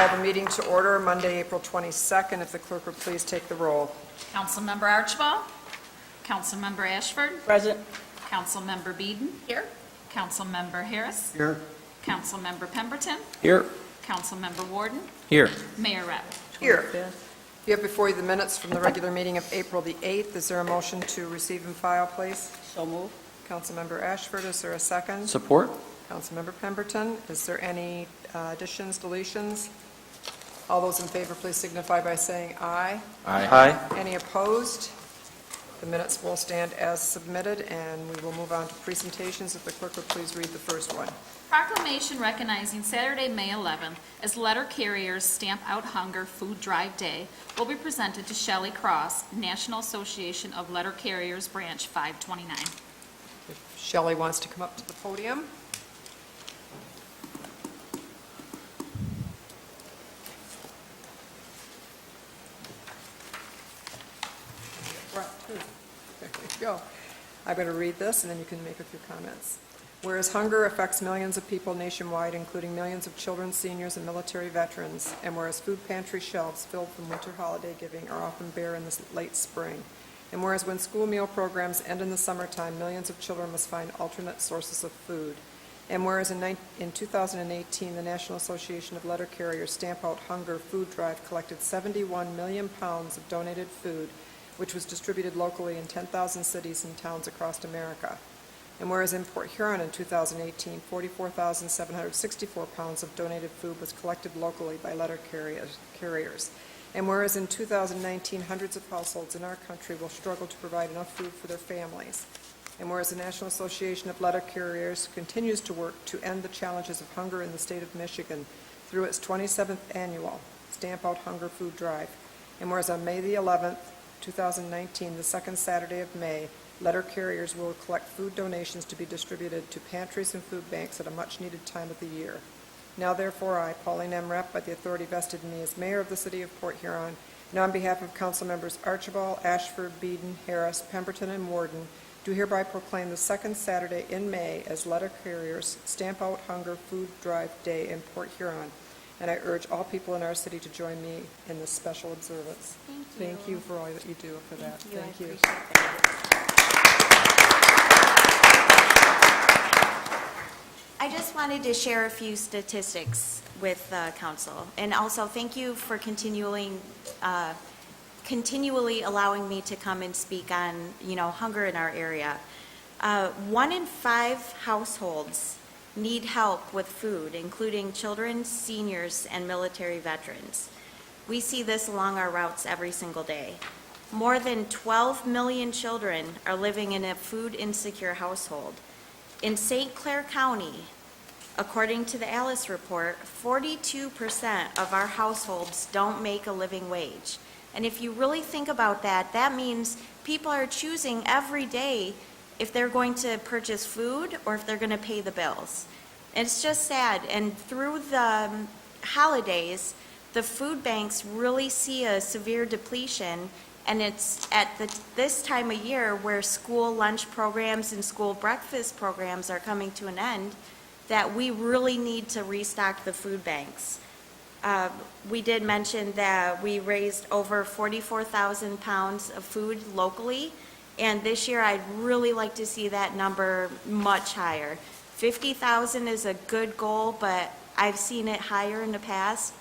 call the meeting to order Monday, April 22nd. If the clerk would please take the roll. Councilmember Archibald. Councilmember Ashford. Present. Councilmember Beeden. Here. Councilmember Harris. Here. Councilmember Pemberton. Here. Councilmember Warden. Here. Mayor Rep. Here. You have before you the minutes from the regular meeting of April the 8th. Is there a motion to receive and file, please? So move. Councilmember Ashford, is there a second? Support. Councilmember Pemberton, is there any additions, deletions? All those in favor, please signify by saying aye. Aye. Any opposed? The minutes will stand as submitted, and we will move on to presentations. If the clerk would please read the first one. Proclamation recognizing Saturday, May 11th as Letter Carriers Stamp Out Hunger Food Drive Day will be presented to Shelley Cross, National Association of Letter Carriers, Branch 529. If Shelley wants to come up to the podium. There you go. I'm going to read this, and then you can make a few comments. Whereas hunger affects millions of people nationwide, including millions of children, seniors, and military veterans, and whereas food pantry shelves filled from winter holiday giving are often bare in the late spring, and whereas when school meal programs end in the summertime, millions of children must find alternate sources of food, and whereas in 2018, the National Association of Letter Carriers Stamp Out Hunger Food Drive collected 71 million pounds of donated food, which was distributed locally in 10,000 cities and towns across America. And whereas in Port Huron in 2018, 44,764 pounds of donated food was collected locally by letter carriers. And whereas in 2019, hundreds of households in our country will struggle to provide enough food for their families. And whereas the National Association of Letter Carriers continues to work to end the challenges of hunger in the state of Michigan through its 27th annual Stamp Out Hunger Food Drive. And whereas on May the 11th, 2019, the second Saturday of May, letter carriers will collect food donations to be distributed to pantries and food banks at a much-needed time of the year. Now, therefore, I, Pauline M. Repp, by the authority vested in me as mayor of the city of Port Huron, and on behalf of council members Archibald, Ashford, Beeden, Harris, Pemberton, and Warden, do hereby proclaim the second Saturday in May as Letter Carriers Stamp Out Hunger Food Drive Day in Port Huron. And I urge all people in our city to join me in this special observance. Thank you for all that you do for that. Thank you. I just wanted to share a few statistics with council, and also thank you for continually allowing me to come and speak on, hunger in our area. 1 in 5 households need help with food, including children, seniors, and military veterans. We see this along our routes every single day. More than 12 million children are living in a food insecure household. In St. Clair County, according to the Alice report, 42% of our households don't make a living wage. And if you really think about that, that means people are choosing every day if they're going to purchase food or if they're going to pay the bills. It's just sad. And through the holidays, the food banks really see a severe depletion, and it's at this time of year where school lunch programs and school breakfast programs are coming to an end that we really need to restock the food banks. We did mention that we raised over 44,000 pounds of food locally, and this year I'd really like to see that number much higher. 50,000 is a good goal, but I've seen it higher in the past,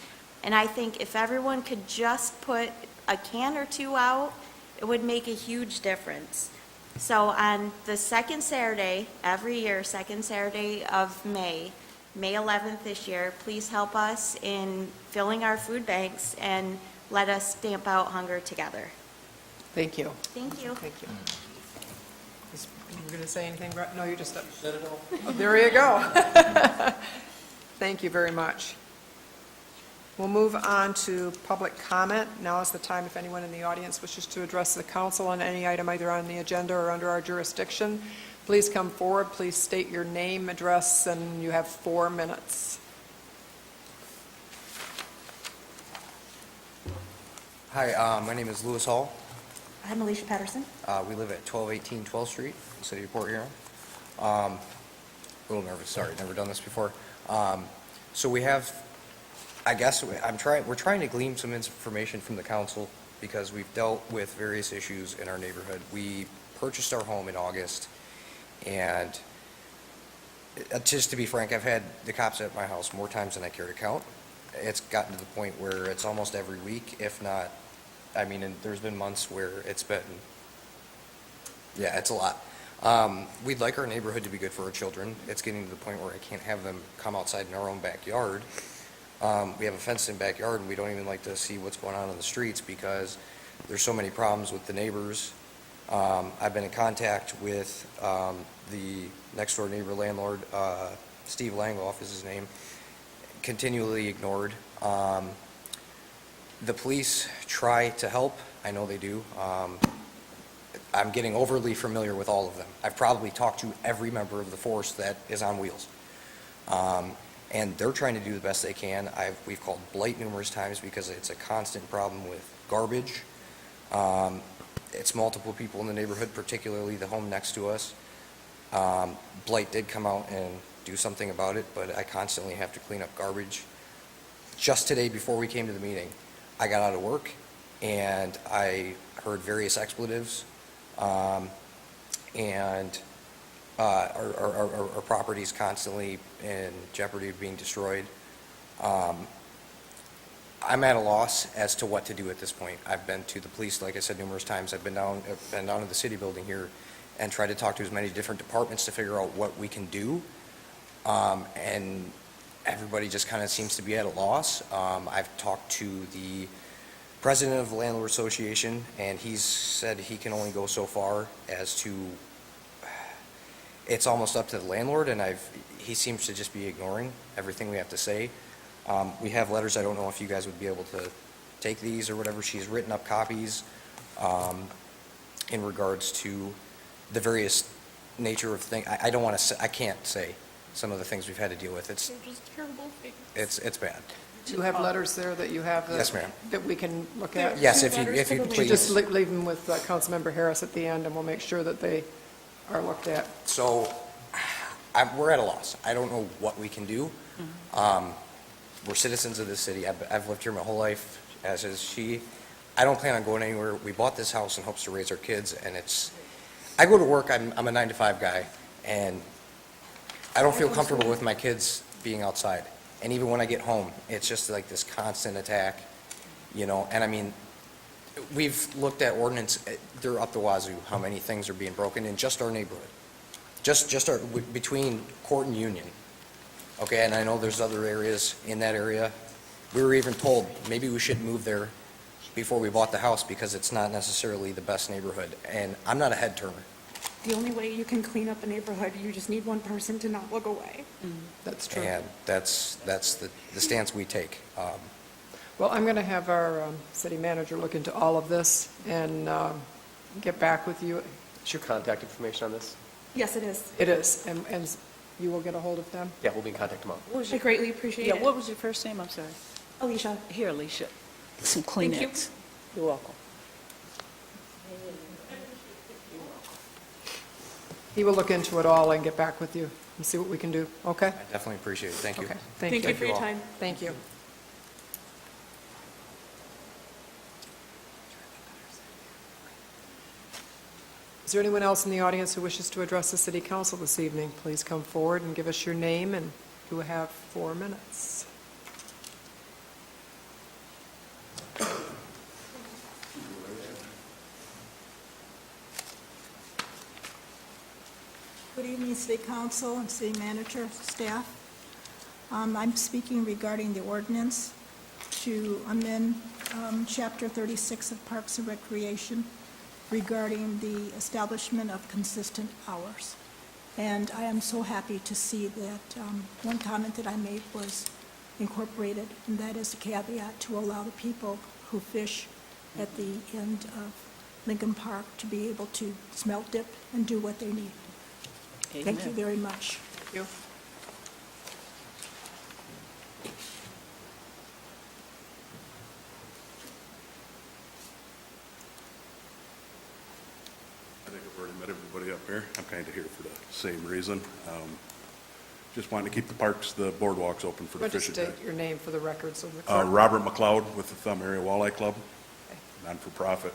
and I think if everyone could just put a can or two out, it would make a huge difference. So on the second Saturday, every year, second Saturday of May 11th this year, please help us in filling our food banks and let us stamp out hunger together. Thank you. Thank you. Thank you. You were going to say anything? No, you just said it all. Oh, there you go. Thank you very much. We'll move on to public comment. Now is the time if anyone in the audience wishes to address the council on any item either on the agenda or under our jurisdiction. Please come forward. Please state your name, address, and you have 4 minutes. Hi, my name is Lewis Hall. I'm Alicia Patterson. We live at 1218 12th Street, in the city of Port Huron. A little nervous, sorry, never done this before. So we have I guess we're trying to glean some information from the council because we've dealt with various issues in our neighborhood. We purchased our home in August, and just to be frank, I've had the cops at my house more times than I care to count. It's gotten to the point where it's almost every week, if not, I mean, and there's been months where it's been, yeah, it's a lot. We'd like our neighborhood to be good for our children. It's getting to the point where I can't have them come outside in our own backyard. We have a fenced-in backyard, and we don't even like to see what's going on in the streets because there's so many problems with the neighbors. I've been in contact with the next-door neighbor landlord, Steve Langloff is his name, continually ignored. The police try to help. I know they do. I'm getting overly familiar with all of them. I've probably talked to every member of the force that is on wheels. And they're trying to do the best they can. We've called blight numerous times because it's a constant problem with garbage. It's multiple people in the neighborhood, particularly the home next to us. Blight did come out and do something about it, but I constantly have to clean up garbage. Just today, before we came to the meeting, I got out of work and I heard various expletives, and our property's constantly in jeopardy of being destroyed. I'm at a loss as to what to do at this point. I've been to the police, like I said, numerous times. I've been down to the city building here and tried to talk to as many different departments to figure out what we can do. And everybody just kind of seems to be at a loss. I've talked to the president of the Landlord Association, and he's said he can only go so far as to, it's almost up to the landlord, and he seems to just be ignoring everything we have to say. We have letters. I don't know if you guys would be able to take these or whatever. She's written up copies in regards to the various nature of things. I don't want to say, I can't say some of the things we've had to deal with. It's just terrible things. it's bad. Do you have letters there that you have? Yes, ma'am. That we can look at? Yes, if you You just please. leave them with Councilmember Harris at the end, and we'll make sure that they are looked at. So we're at a loss. I don't know what we can do. We're citizens of this city. I've lived here my whole life, as has she. I don't plan on going anywhere. We bought this house in hopes to raise our kids, and I go to work, I'm a 9-to-5 guy, and I don't feel comfortable with my kids being outside. And even when I get home, it's just like this constant attack, and I mean, we've looked at ordinance, they're up the wazoo, how many things are being broken in just our neighborhood. Just between Court and Union. Okay, and I know there's other areas in that area. We were even told maybe we shouldn't move there before we bought the house because it's not necessarily the best neighborhood. And I'm not a head turner. The only way you can clean up a neighborhood, you just need one person to not look away. That's true. And that's the stance we take. Well, I'm going to have our city manager look into all of this and get back with you. Is your contact information on this? Yes, it is. It is, and you will get a hold of them? Yeah, we'll be in contact tomorrow. I greatly appreciate Yeah, it. what was your first name? I'm sorry. Alicia. Here, Alicia. Some Thank you. Kleenex. You're welcome. He will look into it all and get back with you and see what we can do, okay? I definitely appreciate it. Thank you. Okay, Thank you for your all. time. Thank you. Is there anyone else in the audience who wishes to address the city council this evening? Please come forward and give us your name, and you have 4 minutes. Good evening, City Council and City Manager, staff. I'm speaking regarding the ordinance to amend Chapter 36 of Parks and Recreation regarding the establishment of consistent hours. And I am so happy to see that one comment that I made was incorporated, and that is a caveat to allow the people who fish at the end of Lincoln Park to be able to smelt dip and do what they need. Thank you Amen. very much. Thank you. I think I've already met everybody up here. I'm kind of here for the same reason. just wanting to keep the parks, the boardwalks open for the Would you fishing. state your name for the record so the clerk... Robert McLeod with the Thumb Area Walleye Club, non-for-profit.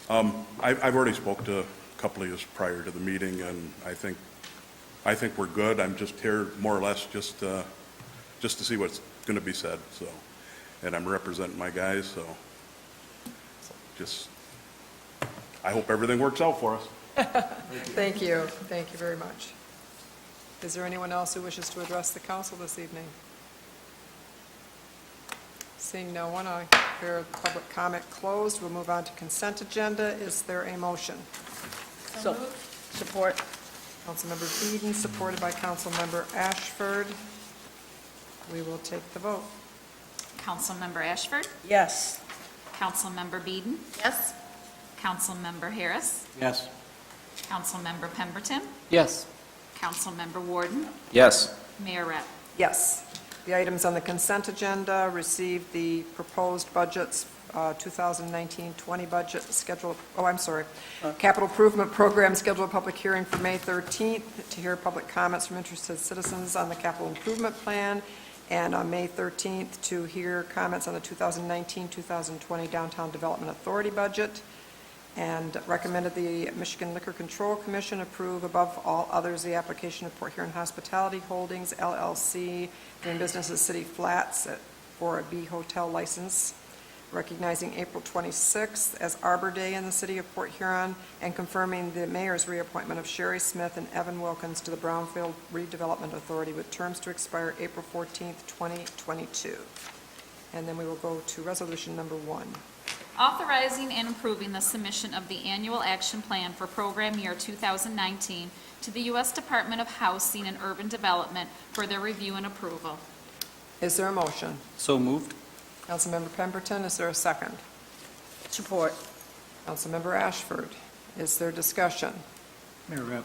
I've already spoke to a couple of you prior to the meeting, and I think we're good. I'm just here more or less just to see what's going to be said, so, and I'm representing my guys, so just, I hope everything works out for us. Thank you. Thank you very much. Is there anyone else who wishes to address the council this evening? Seeing no one, I declare public comment closed. We'll move on to consent agenda. Is there a motion? So, support. Councilmember Eden, supported by Councilmember Ashford. We will take the vote. Councilmember Ashford? Yes. Councilmember Beeden? Yes? Councilmember Harris? Yes. Councilmember Pemberton? Yes. Councilmember Warden? Yes. Mayor Rep. Yes. The items on the consent agenda received the proposed budgets, 2019-20 budget schedule, capital improvement program scheduled public hearing for May 13th to hear public comments from interested citizens on the capital improvement plan, and on May 13th to hear comments on the 2019-2020 Downtown Development Authority budget, and recommended the Michigan Liquor Control Commission approve above all others the application of Port Huron Hospitality Holdings LLC doing business as City Flats for a B hotel license, recognizing April 26th as Arbor Day in the city of Port Huron, and confirming the mayor's reappointment of Sherry Smith and Evan Wilkins to the Brownfield Redevelopment Authority with terms to expire April 14th, 2022. And then we will go to resolution number 1. Authorizing and approving the submission of the annual action plan for program year 2019 to the U.S. Department of Housing and Urban Development for their review and approval. Is there a motion? So moved. Councilmember Pemberton, is there a second? Support. Councilmember Ashford, is there discussion? Mayor Rep,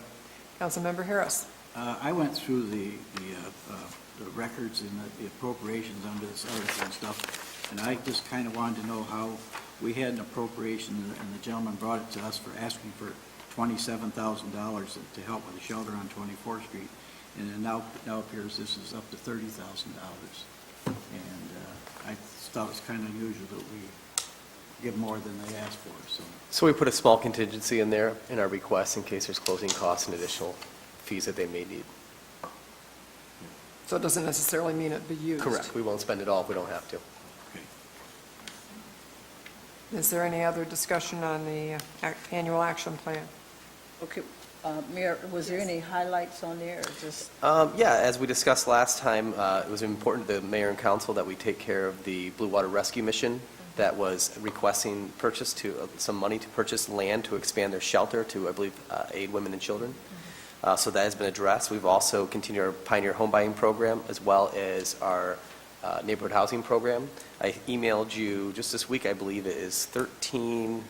Councilmember Harris. I went through the records and the appropriations under this article and stuff, and I just kind of wanted to know how we had an appropriation, and the gentleman brought it to us for asking for $27,000 to help with the shelter on 24th Street, and it now appears this is up to $30,000. And I thought it was kind of unusual that we give more than they asked for, so. So we put a small contingency in there in our request in case there's closing costs and additional fees that they may need. So it doesn't necessarily mean it be used? Correct. We won't spend it all if we don't have to. Okay. Is there any other discussion on the annual action plan? Okay, Mayor, was there any highlights on there, or just? Yeah, as we discussed last time, it was important to the mayor and council that we take care of the Blue Water Rescue Mission that was requesting some money to purchase land to expand their shelter to, I believe, aid women and children. So that has been addressed. We've also continued our Pioneer Home Buying Program as well as our neighborhood housing program. I emailed you just this week, I believe it is 15th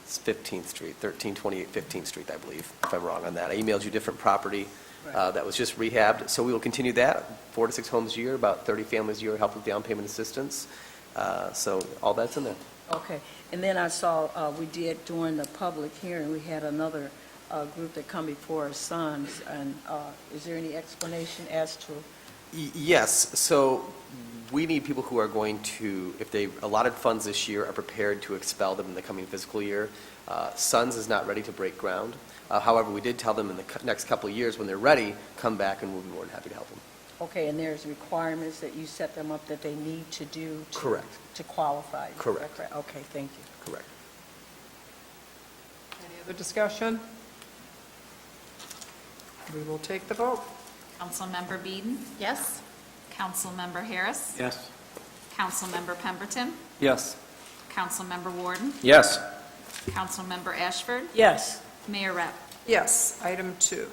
Street, 1328 15th Street, I believe, if I'm wrong on that. I emailed you different property that was just rehabbed. So we will continue that, 4 to 6 homes a year, about 30 families a year, help with down payment assistance. So all that's in there. Okay, and then I saw, we did during the public hearing, we had another group that come before our sons, and is there any explanation as to? Yes, so we need people who are going to, if they allotted funds this year, are prepared to expel them in the coming fiscal year. Sons is not ready to break ground. However, we did tell them in the next couple of years, when they're ready, come back and we'll be more than happy to help them. Okay, and there's requirements that you set them up that they need to do to? Correct. To qualify? Correct. Okay, thank you. Correct. Any other discussion? We will take the vote. Councilmember Beeden? Yes? Councilmember Harris? Yes. Councilmember Pemberton? Yes. Councilmember Warden? Yes. Councilmember Ashford? Yes. Mayor Rep. Yes. Item 2.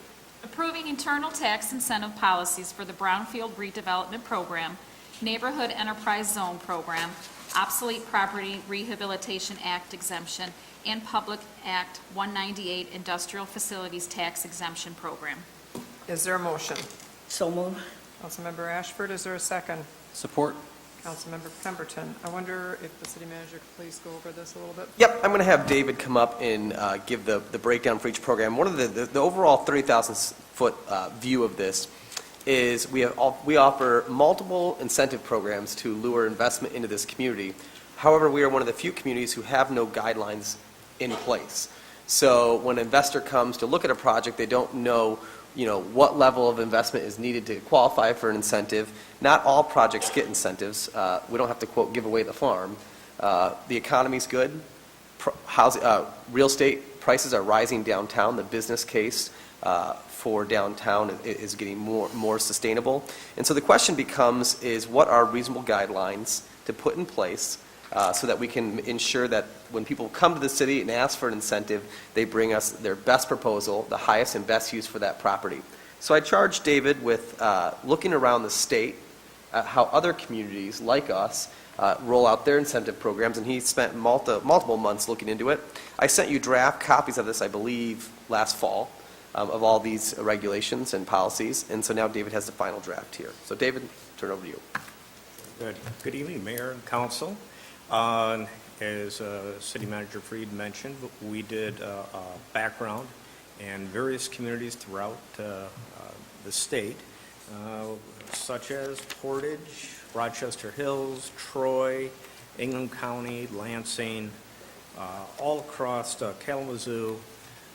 Approving internal tax incentive policies for the Brownfield Redevelopment Program, Neighborhood Enterprise Zone Program, Obsolete Property Rehabilitation Act exemption, and Public Act 198 Industrial Facilities Tax Exemption Program. Is there a motion? So move. Councilmember Ashford, is there a second? Support. Councilmember Pemberton. I wonder if the city manager could please go over this a little bit? Yep, I'm going to have David come up and give the breakdown for each program. One of the overall 30,000-foot view of this is we offer multiple incentive programs to lure investment into this community. However, we are one of the few communities who have no guidelines in place. So when an investor comes to look at a project, they don't know, what level of investment is needed to qualify for an incentive. Not all projects get incentives. We don't have to, quote, give away the farm. The economy's good. Real estate prices are rising downtown. The business case for downtown is getting more sustainable. And so the question becomes is what are reasonable guidelines to put in place so that we can ensure that when people come to the city and ask for an incentive, they bring us their best proposal, the highest and best use for that property. So I charged David with looking around the state at how other communities like us roll out their incentive programs, and he spent multiple months looking into it. I sent you draft copies of this, I believe, last fall, of all these regulations and policies, and so now David has the final draft here. So David, turn it over to you. Good evening, Mayor and Council. As City Manager Freed mentioned, we did background in various communities throughout the state, such as Portage, Rochester Hills, Troy, Ingham County, Lansing, all across Kalamazoo,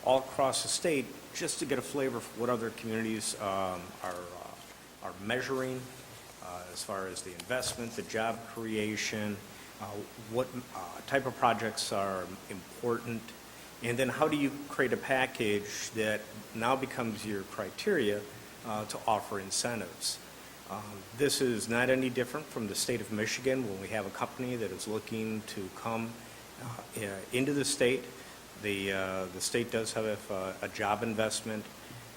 all across the state, just to get a flavor for what other communities are measuring as far as the investment, the job creation, what type of projects are important, and then how do you create a package that now becomes your criteria to offer incentives. This is not any different from the state of Michigan when we have a company that is looking to come into the state. The state does have a job investment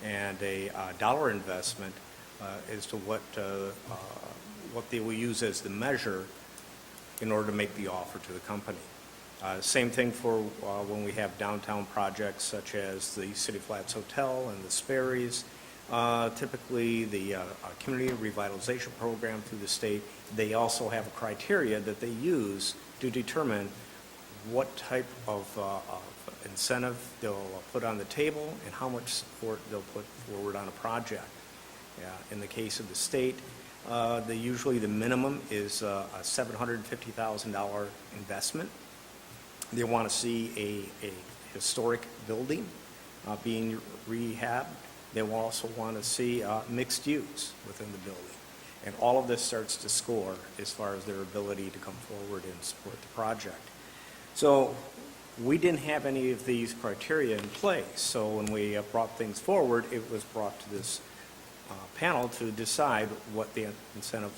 and a dollar investment as to what they will use as the measure in order to make the offer to the company. Same thing for when we have downtown projects such as the City Flats Hotel and the Sperry's. Typically, the community revitalization program through the state, they also have a criteria that they use to determine what type of incentive they'll put on the table and how much support they'll put forward on a project. In the case of the state, usually the minimum is a $750,000 investment. They want to see a historic building being rehabbed. They will also want to see mixed use within the building. And all of this starts to score as far as their ability to come forward and support the project. So we didn't have any of these criteria in place. So when we brought things forward, it was brought to this panel to decide what the incentive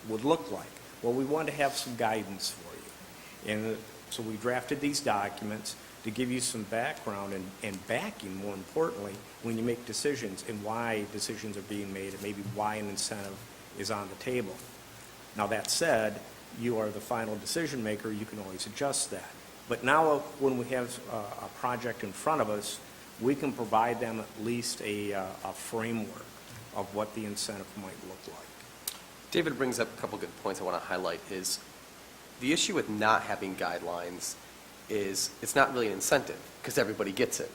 would look like. Well, we wanted to have some guidance for you. And so we drafted these documents to give you some background and backing, more importantly, when you make decisions and why decisions are being made and maybe why an incentive is on the table. Now, that said, you are the final decision maker. You can always adjust that. But now when we have a project in front of us, we can provide them at least a framework of what the incentive might look like. David brings up a couple good points I want to highlight is the issue with not having guidelines is it's not really an incentive because everybody gets it.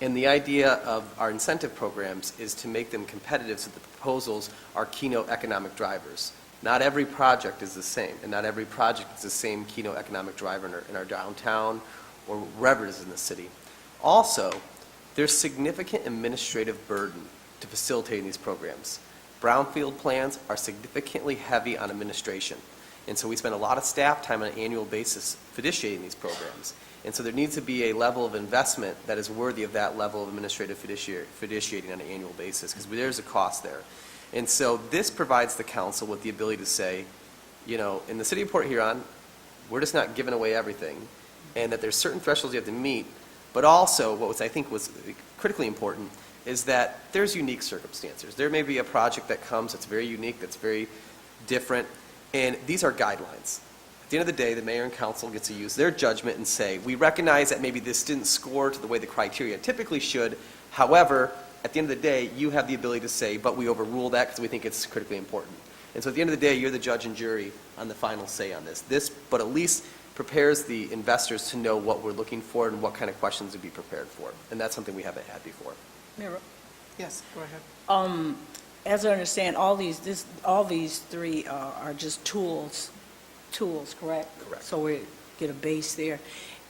And the idea of our incentive programs is to make them competitive so the proposals are keynote economic drivers. Not every project is the same, and not every project is the same keynote economic driver in our downtown or wherever it is in the city. Also, there's significant administrative burden to facilitating these programs. Brownfield plans are significantly heavy on administration. And so we spend a lot of staff time on an annual basis officiating these programs. And so there needs to be a level of investment that is worthy of that level of administrative officiating on an annual basis, because there's a cost there. And so this provides the council with the ability to say, in the city of Port Huron, we're just not giving away everything, and that there's certain thresholds you have to meet, but also what I think was critically important is that there's unique circumstances. There may be a project that comes that's very unique, that's very different, and these are guidelines. At the end of the day, the mayor and council get to use their judgment and say, we recognize that maybe this didn't score to the way the criteria typically should. However, at the end of the day, you have the ability to say, but we overrule that because we think it's critically important. And so at the end of the day, you're the judge and jury on the final say on this. But at least prepares the investors to know what we're looking for and what kind of questions to be prepared for. And that's something we haven't had before. Mayor, Yes, go ahead. as I understand, all these three are just tools, correct? Correct. So we get a base there.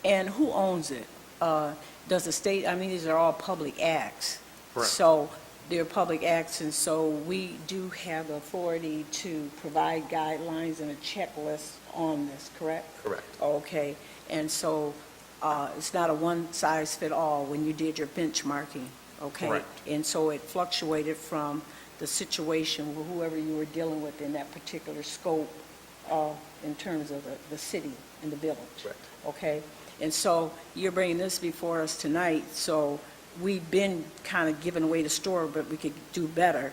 And who owns it? Does the state, I mean, these are all public acts. Correct. So they're public acts, and so we do have the authority to provide guidelines and a checklist on this, correct? Correct. Okay, and so it's not a one-size-fit-all when you did your benchmarking, okay? Correct. And so it fluctuated from the situation with whoever you were dealing with in that particular scope in terms of the city and the village. Correct. Okay? And so you're bringing this before us tonight, so we've been kind of giving away the store, but we could do better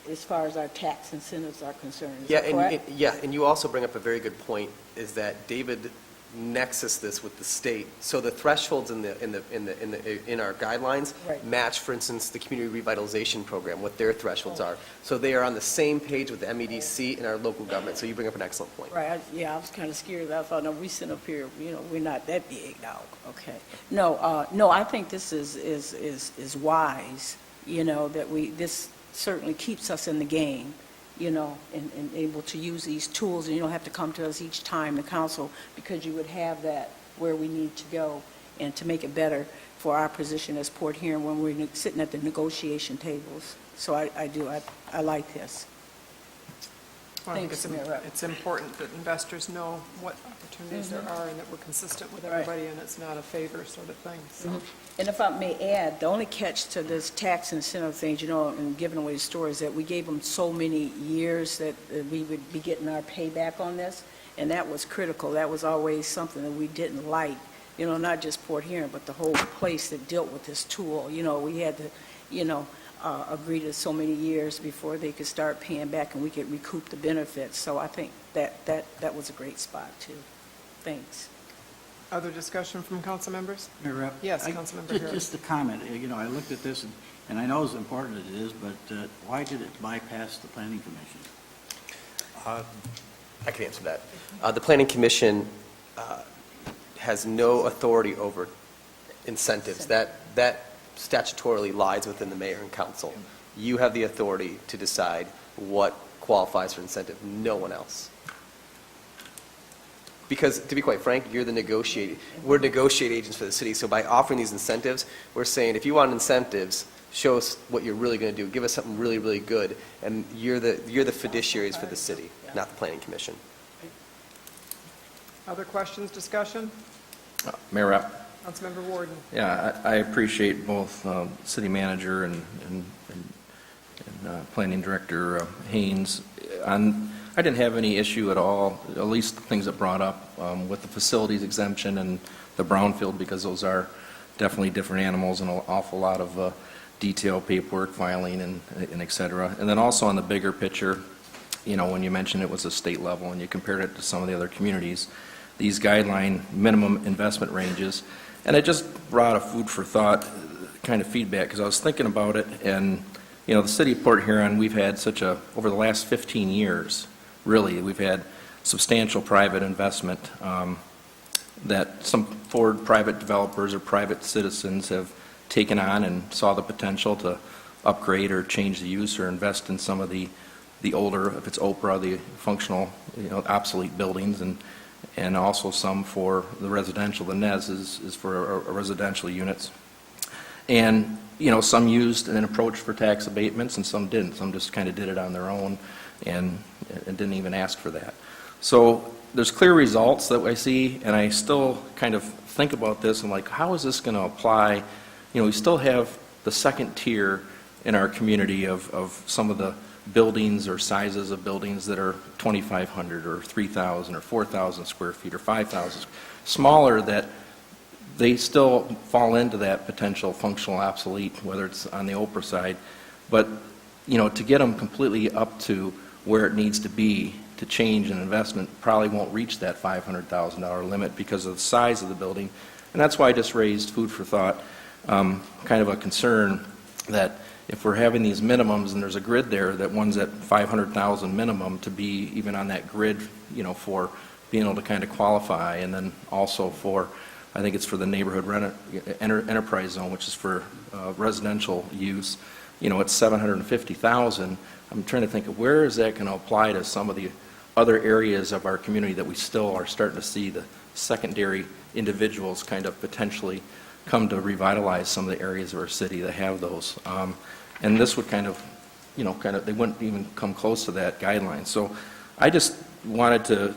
as far as our tax incentives are concerned. Is Yeah, that correct? and you also bring up a very good point, is that David nexus this with the state. So the thresholds in our guidelines Right. match, for instance, the community revitalization program, what their thresholds are. So they are on the same page with the MEDC and our local government. So you bring up an excellent point. Right, I was kind of scared. I thought, no, we sit up here, we're not that big now, okay. No, I think this is wise, that this certainly keeps us in the game, and able to use these tools, and you don't have to come to us each time, the council, because you would have that where we need to go, and to make it better for our position as Port Huron when we're sitting at the negotiation tables. So I like this. Well, I think Thanks, Mayor Rep. it's important that investors know what opportunities there are and that we're consistent with Right. everybody and it's not a favor sort of thing, so. And if I may add, the only catch to this tax incentive things, and giving away the store, is that we gave them so many years that we would be getting our payback on this, and that was critical. That was always something that we didn't like, not just Port Huron, but the whole place that dealt with this tool. We had to, agree to so many years before they could start paying back and we could recoup the benefits. So I think that was a great spot, too. Thanks. Other discussion from council members? Mayor Rep? Yes, Councilmember Huron. Just a comment, I looked at this, and I know as important as it is, but why did it bypass the planning commission? I can answer that. The Planning Commission has no authority over incentives. That statutorily lies within the mayor and council. You have the authority to decide what qualifies for incentive, no one else. Because, to be quite frank, we're negotiating agents for the city, so by offering these incentives, we're saying, if you want incentives, show us what you're really going to do, give us something really, really good, and you're the fiduciaries for the city, not the Planning Commission. Other questions, discussion? Mayor Rep. Councilmember Warden. Yeah, I appreciate both city manager and planning director Haynes. I didn't have any issue at all, at least the things that brought up with the facilities exemption and the brownfield, because those are definitely different animals and an awful lot of detailed paperwork, filing, and et cetera. And then also on the bigger picture, when you mentioned it was a state level and you compared it to some of the other communities, these guideline minimum investment ranges, and it just brought a food for thought kind of feedback, because I was thinking about it, and the city of Port Huron, we've had over the last 15 years, really, we've had substantial private investment that some forward private developers or private citizens have taken on and saw the potential to upgrade or change the use or invest in some of the older, if it's Oprah, the functional, obsolete buildings, and also some for the residential. The NES is for residential units. And, some used an approach for tax abatements and some didn't. Some just kind of did it on their own and didn't even ask for that. So there's clear results that I see, and I still kind of think about this and like, how is this going to apply? We still have the second tier in our community of some of the buildings or sizes of buildings that are 2,500 or 3,000 or 4,000 square feet or 5,000, smaller, that they still fall into that potential functional obsolete, whether it's on the Oprah side. But, to get them completely up to where it needs to be to change an investment probably won't reach that $500,000 limit because of the size of the building. And that's why I just raised food for thought, kind of a concern that, if we're having these minimums and there's a grid there that one's at 500,000 minimum to be even on that grid, for being able to kind of qualify, and then also for, I think it's for the neighborhood enterprise zone, which is for residential use, it's 750,000. I'm trying to think of where is that going to apply to some of the other areas of our community that we still are starting to see the secondary individuals kind of potentially come to revitalize some of the areas of our city that have those. And this would kind of, they wouldn't even come close to that guideline. So I just wanted to,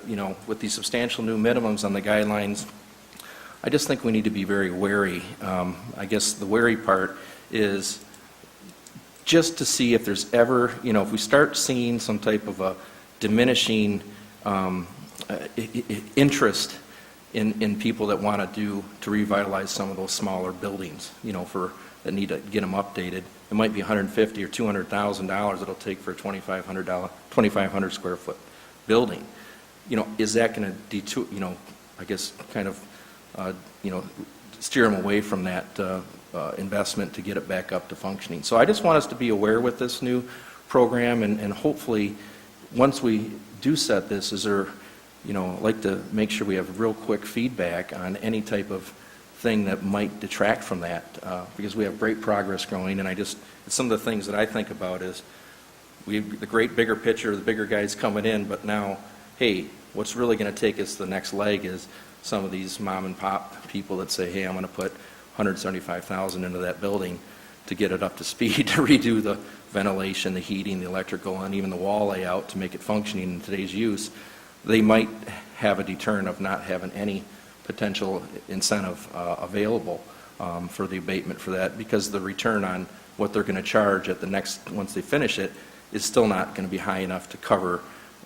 with these substantial new minimums on the guidelines, I just think we need to be very wary. I guess the wary part is just to see if there's ever, if we start seeing some type of a diminishing interest in people that want to revitalize some of those smaller buildings, that need to get them updated. It might be $150,000 or $200,000 it'll take for a 2,500 square foot building. Is that going to detour, I guess, kind of, steer them away from that investment to get it back up to functioning. So I just want us to be aware with this new program, and hopefully, once we do set this, I'd like to make sure we have real quick feedback on any type of thing that might detract from that, because we have great progress going, and it's some of the things that I think about is we have the great bigger picture, the bigger guys coming in, but now, hey, what's really going to take us to the next leg is some of these mom and pop people that say, hey, I'm going to put $175,000 into that building to get it up to speed, to redo the ventilation, the heating, the electrical, and even the wall layout to make it functioning in today's use. They might have a deterrent of not having any potential incentive available for the abatement for that, because the return on what they're going to charge at the next, once they finish it, is still not going to be high enough to cover,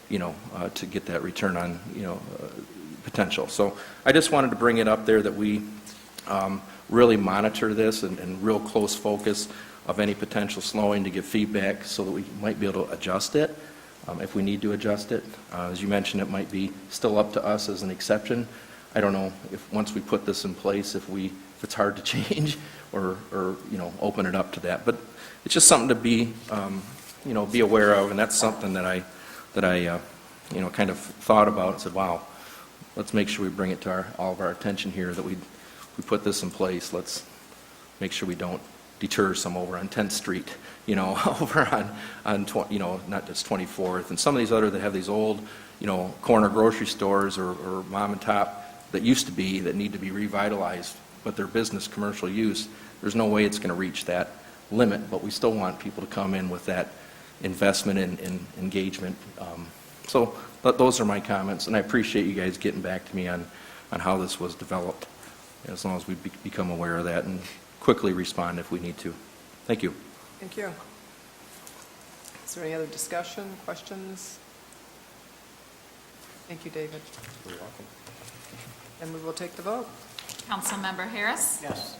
to get that return on, potential. So I just wanted to bring it up there that we really monitor this and real close focus of any potential slowing to give feedback so that we might be able to adjust it if we need to adjust it. As you mentioned, it might be still up to us as an exception. I don't know if once we put this in place, if it's hard to change or open it up to that. But it's just something to be be aware of, and that's something that I kind of thought about and said, wow, let's make sure we bring it to all of our attention here, that we put this in place. Let's make sure we don't deter some over on 10th Street, over on not just 24th, and some of these other that have these old, corner grocery stores or mom and pop that used to be, that need to be revitalized, but their business commercial use, there's no way it's going to reach that limit, but we still want people to come in with that investment and engagement. But those are my comments, and I appreciate you guys getting back to me on how this was developed, as long as we become aware of that and quickly respond if we need to. Thank you. Thank you. Is there any other discussion, questions? Thank you, David. You're welcome. And we will take the vote. Councilmember Harris? Yes.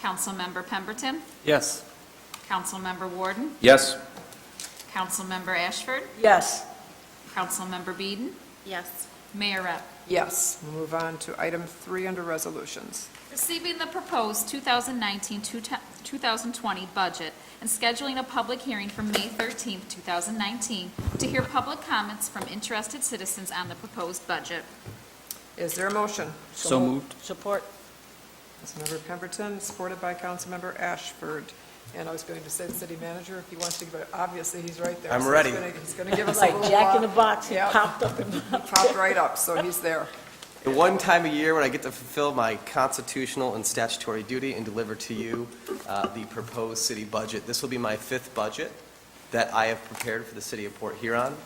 Councilmember Pemberton? Yes. Councilmember Warden? Yes. Councilmember Ashford? Yes. Councilmember Beeden? Yes. Mayor Rep. Yes. We'll move on to item 3 under resolutions. Receiving the proposed 2019-2020 budget and scheduling a public hearing for May 13, 2019, to hear public comments from interested citizens on the proposed budget. Is there a motion? So moved. Support. Councilmember Pemberton, supported by Councilmember Ashford. And I was going to say the city manager, if he wants to give it, obviously, he's right there. I'm So ready. He's going to give us a Like little... Jack in the Box, he yeah. popped up and He popped right up, so he's there. The one time a year when I get to fulfill my constitutional and statutory duty and deliver to you the proposed city budget. This will be my 5th budget that I have prepared for the city of Port Huron,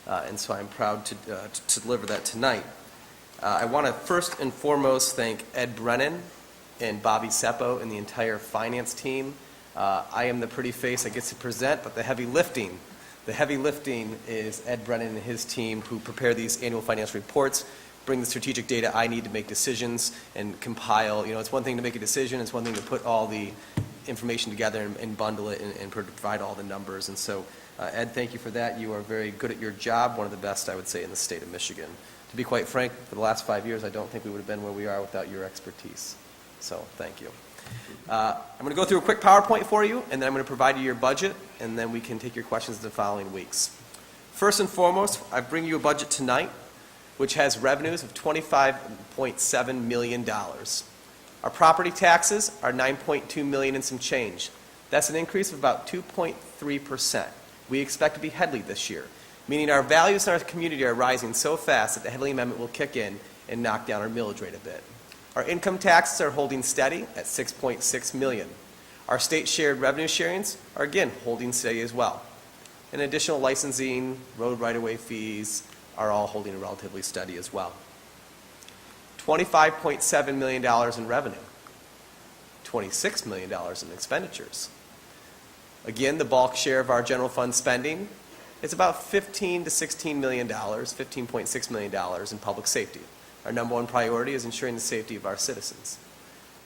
and so I'm proud to deliver that tonight. I want to first and foremost thank Ed Brennan and Bobby Seppo and the entire finance team. I am the pretty face I get to present, but the heavy lifting is Ed Brennan and his team, who prepare these annual financial reports, bring the strategic data I need to make decisions and compile. It's one thing to make a decision, it's one thing to put all the information together and bundle it and provide all the numbers. And so, Ed, thank you for that. You are very good at your job, one of the best, I would say, in the state of Michigan. To be quite frank, for the last 5 years, I don't think we would have been where we are without your expertise. So, thank you. I'm going to go through a quick PowerPoint for you, and then I'm going to provide you your budget, and then we can take your questions in the following weeks. First and foremost, I bring you a budget tonight, which has revenues of $25.7 million. Our property taxes are $9.2 million and some change. That's an increase of about 2.3%. We expect to be Headley this year, meaning our values in our community are rising so fast that the Headley Amendment will kick in and knock down our millage rate a bit. Our income taxes are holding steady at $6.6 million. Our state shared revenue sharings are again holding steady as well. And additional licensing, road right-of-way fees are all holding relatively steady as well. $25.7 million in revenue, $26 million in expenditures. Again, the bulk share of our general fund spending is about $15 to $16 million, $15.6 million in public safety. Our number one priority is ensuring the safety of our citizens.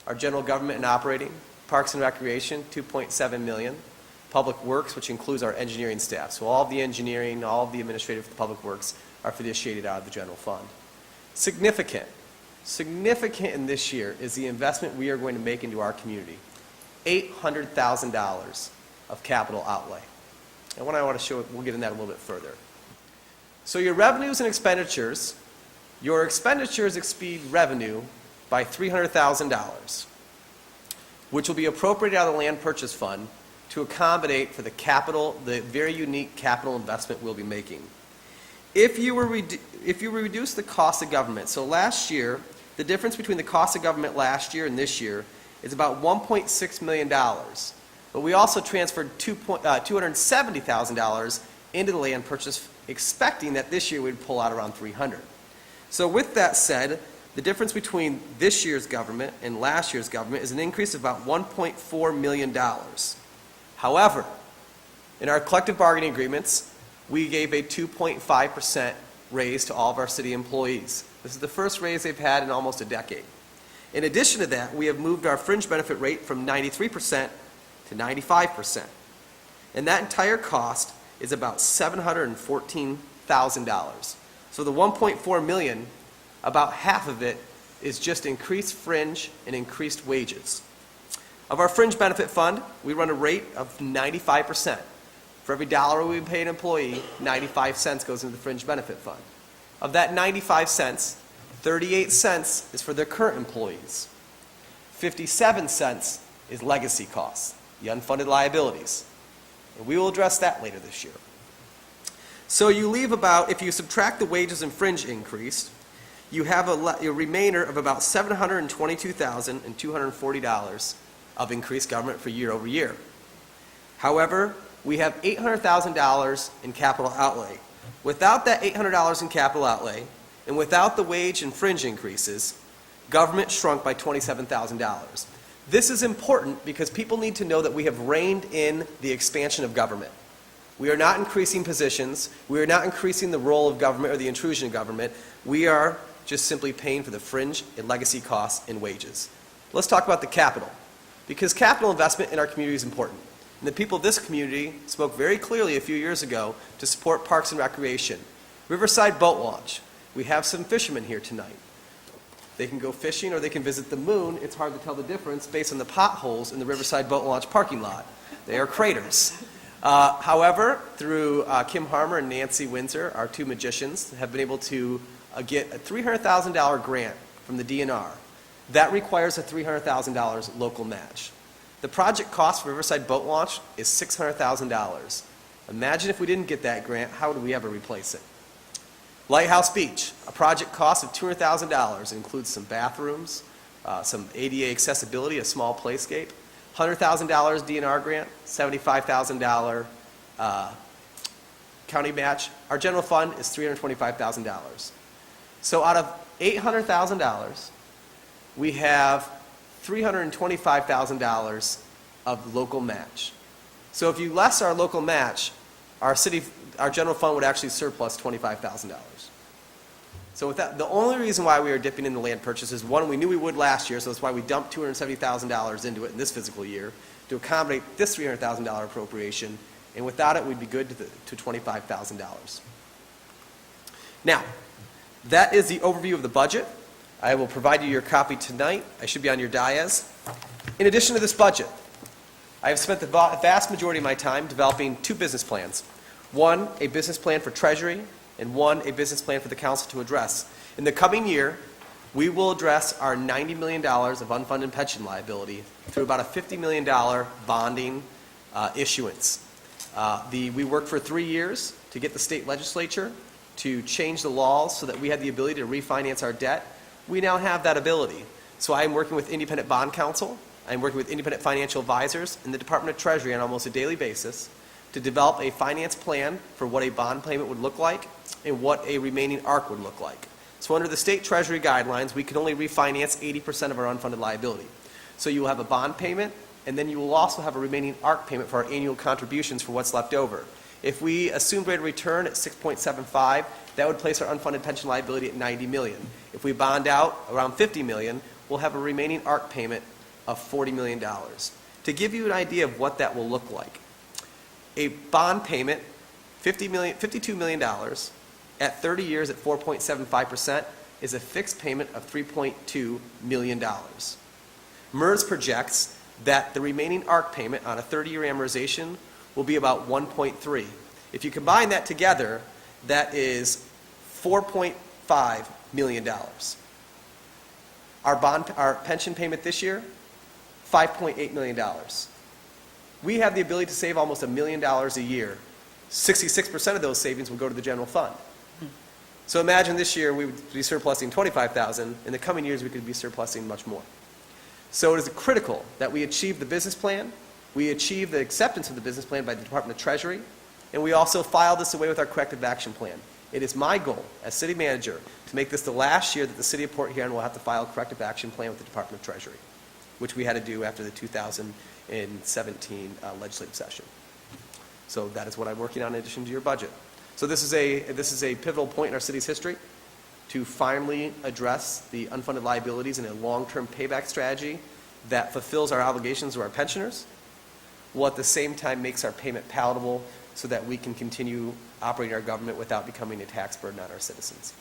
Our general government and operating, parks and recreation, $2.7 million. Public works, which includes our engineering staff. So all of the engineering, all of the administrative public works are fiduciated out of the general fund. Significant in this year is the investment we are going to make into our community. $800,000 of capital outlay. And what I want to show, we'll get into that a little bit further. So your revenues and expenditures, your expenditures exceed revenue by $300,000, which will be appropriated out of the land purchase fund to accommodate for the capital, the very unique capital investment we'll be making. If you reduce the cost of government, so last year, the difference between the cost of government last year and this year is about $1.6 million. But we also transferred $270,000 into the land purchase, expecting that this year we'd pull out around $300,000. So with that said, the difference between this year's government and last year's government is an increase of about $1.4 million. However, in our collective bargaining agreements, we gave a 2.5% raise to all of our city employees. This is the first raise they've had in almost a decade. In addition to that, we have moved our fringe benefit rate from 93% to 95%. And that entire cost is about $714,000. So the $1.4 million, about half of it is just increased fringe and increased wages. Of our fringe benefit fund, we run a rate of 95%. For every dollar we pay an employee, 95 cents goes into the fringe benefit fund. Of that 95 cents, 38 cents is for their current employees. 57 cents is legacy costs, the unfunded liabilities. And we will address that later this year. So you leave about, if you subtract the wages and fringe increased, you have a remainder of about $722,240 of increased government for year over year. However, we have $800,000 in capital outlay. Without that $800 in capital outlay, and without the wage and fringe increases, government shrunk by $27,000. This is important because people need to know that we have reined in the expansion of government. We are not increasing positions. We are not increasing the role of government or the intrusion of government. We are just simply paying for the fringe and legacy costs and wages. Let's talk about the capital, because capital investment in our community is important. And the people of this community spoke very clearly a few years ago to support parks and recreation. Riverside Boat Launch. We have some fishermen here tonight. They can go fishing or they can visit the moon. It's hard to tell the difference based on the potholes in the Riverside Boat Launch parking lot. They are craters. However, through Kim Harmer and Nancy Windsor, our two magicians, have been able to get a $300,000 grant from the DNR. That requires a $300,000 local match. The project cost for Riverside Boat Launch is $600,000. Imagine if we didn't get that grant, how would we ever replace it? Lighthouse Beach, a project cost of $200,000. It includes some bathrooms, some ADA accessibility, a small playscape. $100,000 DNR grant, $75,000 county match. Our general fund is $325,000. So out of $800,000, we have $325,000 of local match. So if you less our local match, our general fund would actually surplus $25,000. So with that, the only reason why we are dipping into land purchase is, one, we knew we would last year, so that's why we dumped $270,000 into it in this fiscal year to accommodate this $300,000 appropriation, and without it, we'd be good to $25,000. Now, that is the overview of the budget. I will provide you your copy tonight. I should be on your dais. In addition to this budget, I have spent the vast majority of my time developing 2 business plans. One, a business plan for Treasury, and one, a business plan for the council to address. In the coming year, we will address our $90 million of unfunded pension liability through about a $50 million bonding issuance. We worked for 3 years to get the state legislature to change the laws so that we had the ability to refinance our debt. We now have that ability. So I am working with Independent Bond Counsel, I'm working with independent financial advisors in the Department of Treasury on almost a daily basis to develop a finance plan for what a bond payment would look like and what a remaining ARC would look like. So under the state Treasury guidelines, we can only refinance 80% of our unfunded liability. So you will have a bond payment, and then you will also have a remaining ARC payment for our annual contributions for what's left over. If we assume rate of return at 6.75, that would place our unfunded pension liability at $90 million. If we bond out around $50 million, we'll have a remaining ARC payment of $40 million. To give you an idea of what that will look like, a bond payment, $52 million, at 30 years at 4.75% is a fixed payment of $3.2 million. MERS projects that the remaining ARC payment on a 30-year amortization will be about 1.3. If you combine that together, that is $4.5 million. Our pension payment this year, $5.8 million. We have the ability to save almost $1 million a year. 66% of those savings will go to the general fund. So imagine this year we would be surplusing $25,000. In the coming years, we could be surplusing much more. So it is critical that we achieve the business plan, we achieve the acceptance of the business plan by the Department of Treasury, and we also file this away with our corrective action plan. It is my goal as city manager to make this the last year that the city of Port Huron will have to file a corrective action plan with the Department of Treasury, which we had to do after the 2017 legislative session. So that is what I'm working on in addition to your budget. So this is a pivotal point in our city's history to finally address the unfunded liabilities in a long-term payback strategy that fulfills our obligations to our pensioners, while at the same time makes our payment palatable so that we can continue operating our government without becoming a tax burden on our citizens.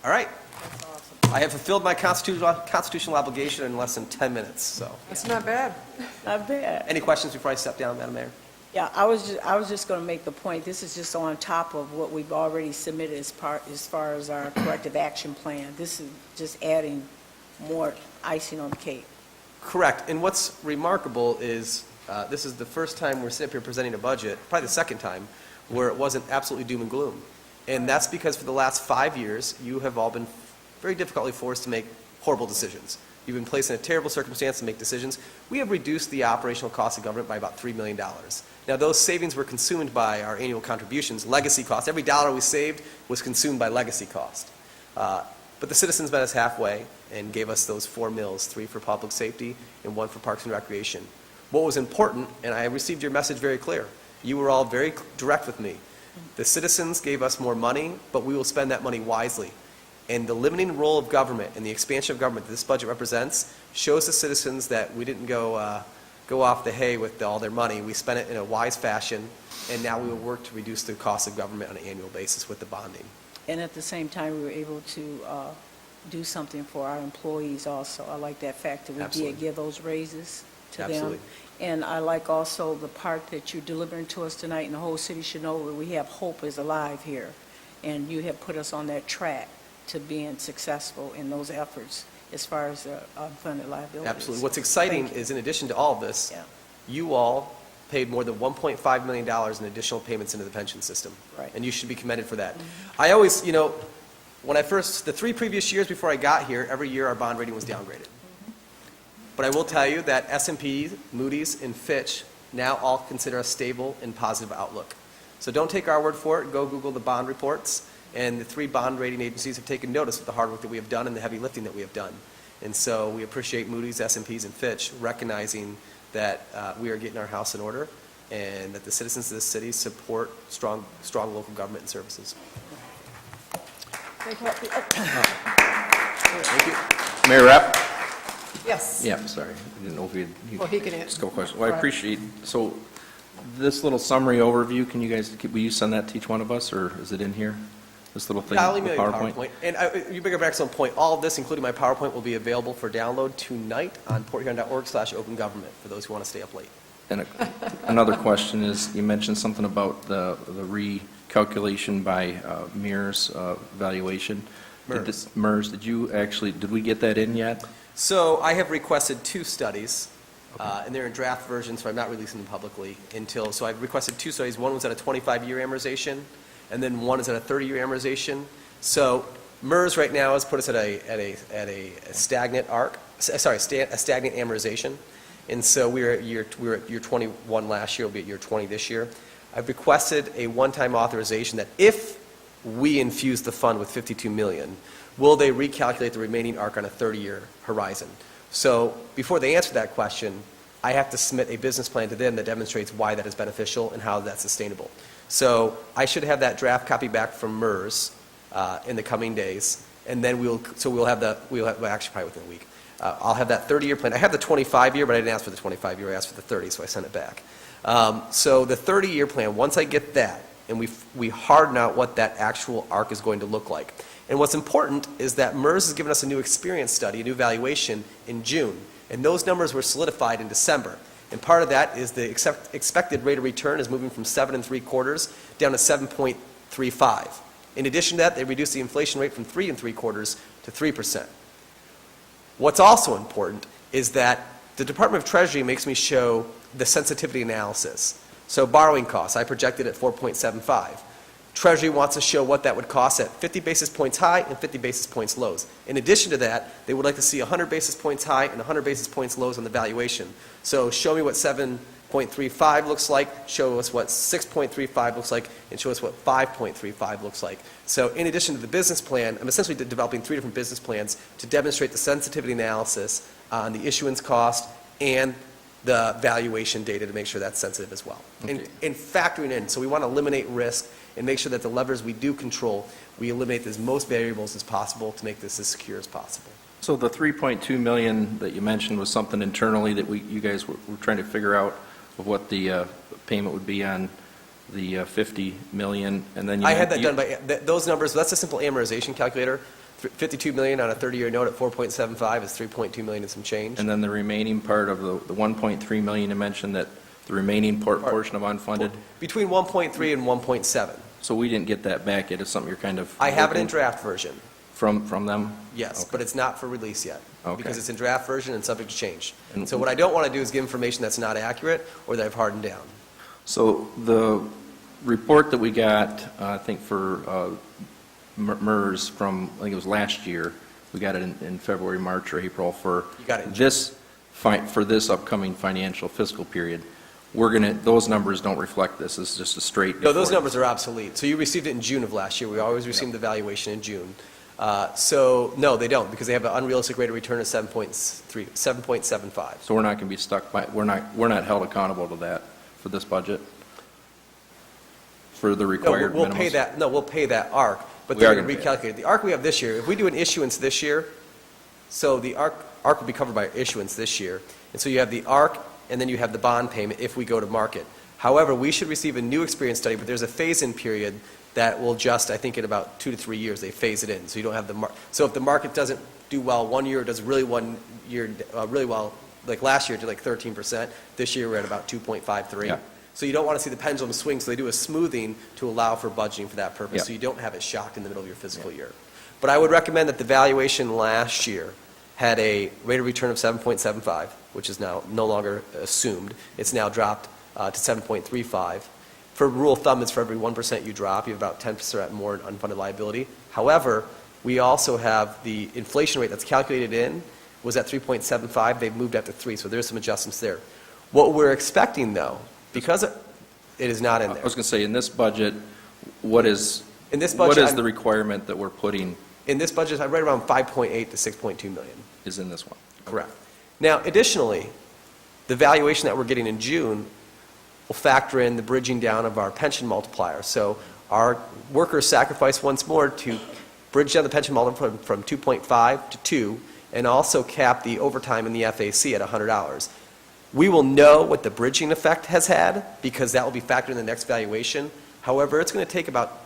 All right. That's awesome. I have fulfilled my constitutional obligation in less than 10 minutes, so. That's not bad. Not bad. Any questions before I step down, Madam Mayor? Yeah, I was just going to make the point, this is just on top of what we've already submitted as far as our corrective action plan. This is just adding more icing on the cake. Correct. And what's remarkable is this is the first time we're sitting up here presenting a budget, probably the second time, where it wasn't absolutely doom and gloom. And that's because for the last 5 years, you have all been very difficultly forced to make horrible decisions. You've been placed in a terrible circumstance to make decisions. We have reduced the operational cost of government by about $3 million. Now, those savings were consumed by our annual contributions, legacy costs. Every dollar we saved was consumed by legacy cost. But the citizens met us halfway and gave us those 4 mills, 3 for public safety and 1 for parks and recreation. What was important, and I received your message very clear, you were all very direct with me. The citizens gave us more money, but we will spend that money wisely. And the limiting role of government and the expansion of government that this budget represents shows the citizens that we didn't go off the hay with all their money. We spent it in a wise fashion, and now we will work to reduce the cost of government on an annual basis with the bonding. And at the same time, we were able to do something for our employees also. I like that fact that we Absolutely. did give those raises to Absolutely. them. And I like also the part that you're delivering to us tonight, and the whole city should know that we have hope is alive here. And you have put us on that track to being successful in those efforts as far as the unfunded liabilities. Absolutely. What's exciting Thank you. is in addition to all of this, Yeah. you all paid more than $1.5 million in additional payments into the pension system. Right. And you should be commended for that. I always, when I first, the 3 previous years before I got here, every year our bond rating was downgraded. But I will tell you that S&P, Moody's, and Fitch now all consider a stable and positive outlook. So don't take our word for it. Go Google the bond reports. And the 3 bond rating agencies have taken notice of the hard work that we have done and the heavy lifting that we have done. And so we appreciate Moody's, S&Ps, and Fitch recognizing that we are getting our house in order and that the citizens of this city support strong local government and services. Thank you. Thank you. Mayor Rapp? Yes. Yeah, sorry. I didn't know if you Well, he can answer. Just go question. Well, I Right. appreciate, so this little summary overview, will you send that to each one of us, or is it in here? This little thing, Yeah, I'll the email you the PowerPoint? PowerPoint. And you bring up an excellent point. All of this, including my PowerPoint, will be available for download tonight on porthuron.org/open-government for those who want to stay up late. And another question is, you mentioned something about the recalculation by MERS valuation. MERS, did we get that in yet? So I have requested 2 studies, and they're in draft versions, so I'm not releasing them publicly until, so I've requested 2 studies. One was at a 25-year amortization, and then one is at a 30-year amortization. So MERS right now has put us at a stagnant a stagnant amortization. And so we were at year 21 last year, we'll be at year 20 this year. I've requested a one-time authorization that if we infuse the fund with $52 million, will they recalculate the remaining ARC on a 30-year horizon? So before they answer that question, I have to submit a business plan to them that demonstrates why that is beneficial and how that's sustainable. So I should have that draft copy back from MERS in the coming days, and then we'll have well, actually probably within a week. I'll have that 30-year plan. I have the 25-year, but I didn't ask for the 25-year. I asked for the 30, so I sent it back. So the 30-year plan, once I get that, and we harden out what that actual ARC is going to look like. And what's important is that MERS has given us a new experience study, a new valuation in June, and those numbers were solidified in December. And part of that is the expected rate of return is moving from 7 3/4 down to 7.35. In addition to that, they reduced the inflation rate from 3 3/4 to 3%. What's also important is that the Department of Treasury makes me show the sensitivity analysis. So borrowing costs, I projected at 4.75. Treasury wants to show what that would cost at 50 basis points high and 50 basis points lows. In addition to that, they would like to see 100 basis points high and 100 basis points lows on the valuation. So show me what 7.35 looks like, show us what 6.35 looks like, and show us what 5.35 looks like. So in addition to the business plan, I'm essentially developing 3 different business plans to demonstrate the sensitivity analysis on the issuance cost and the valuation data to make sure that's sensitive as well. Okay. And factoring in, so we want to eliminate risk and make sure that the levers we do control, we eliminate as most variables as possible to make this as secure as possible. So the 3.2 million that you mentioned was something internally that you guys were trying to figure out of what the payment would be on the 50 million, and then I had that done by, those numbers, that's a simple amortization calculator. 52 million on a 30-year note at 4.75 is 3.2 million and some change. And then the remaining part of the 1.3 million, you mentioned that the remaining portion of unfunded, Between 1.3 and 1.7. so we didn't get that back yet. It's something you're kind of... I have it in working draft version, From them? yes, Okay. but it's not for release yet. Okay. Because it's in draft version and subject to change. And- So what I don't want to do is give information that's not accurate or that I've hardened down. So the report that we got, I think for MERS from, I think it was last year, we got it in February, March, or April for You got it in June. for this upcoming financial fiscal period. Those numbers don't reflect this. It's just a straight... No, those numbers are obsolete. So you received it in June of last year. We always received the valuation in June. So, no, they don't, because they have an unrealistic rate of return of 7.75. So we're not going to be stuck by, we're not held accountable to that for this budget? For the No, required we'll pay minimums? that, no, we'll pay that ARC, but We are they're going to gonna recalculate. The ARC we have this year, if we do an issuance this year, so the ARC will be covered by issuance this year, and so you have the ARC, and then you have the bond payment if we go to market. However, we should receive a new experience study, but there's a phase-in period that will just, I think, in about 2 to 3 years, they phase it in. So you don't have so if the market doesn't do well one year, it does really one year really well, like last year it did like 13%, this year we're at about 2.53. Yeah. So you don't want to see the pendulum swing, so they do a smoothing to allow for budgeting for that purpose, Yeah. so you don't have it shocked in the middle of your fiscal year. But I would recommend that the valuation last year had a rate of return of 7.75, which is now no longer assumed. It's now dropped to 7.35. For rule of thumb, it's for every 1% you drop, you have about 10% more in unfunded liability. However, we also have the inflation rate that's calculated in was at 3.75. They've moved up to 3, so there's some adjustments there. What we're expecting, though, because it is not in I there. was going to say, in this budget, what is In this budget, what is the requirement that we're putting in this budget, I'm right around 5.8 to 6.2 million. is in this one? Correct. Now, additionally, the valuation that we're getting in June will factor in the bridging down of our pension multiplier. So our workers sacrifice once more to bridge down the pension multiplier from 2.5 to 2, and also cap the overtime in the FAC at $100. We will know what the bridging effect has had, because that will be factored in the next valuation. However, it's going to take about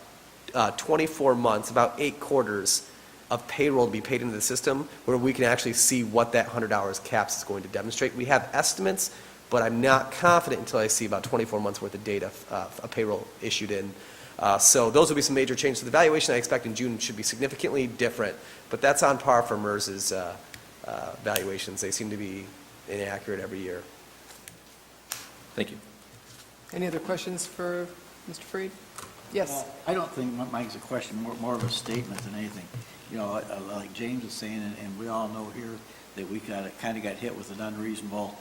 24 months, about 8 quarters of payroll to be paid into the system, where we can actually see what that 100 hours caps is going to demonstrate. We have estimates, but I'm not confident until I see about 24 months worth of data of payroll issued in. So those will be some major changes. The valuation I expect in June should be significantly different, but that's on par for MERS's valuations. They seem to be inaccurate every year. Thank you. Any other questions for Mr. Freed? Yes. I don't think Mike's a question, more of a statement than anything. You know, like James is saying, and we all know here, that we kind of got hit with an unreasonable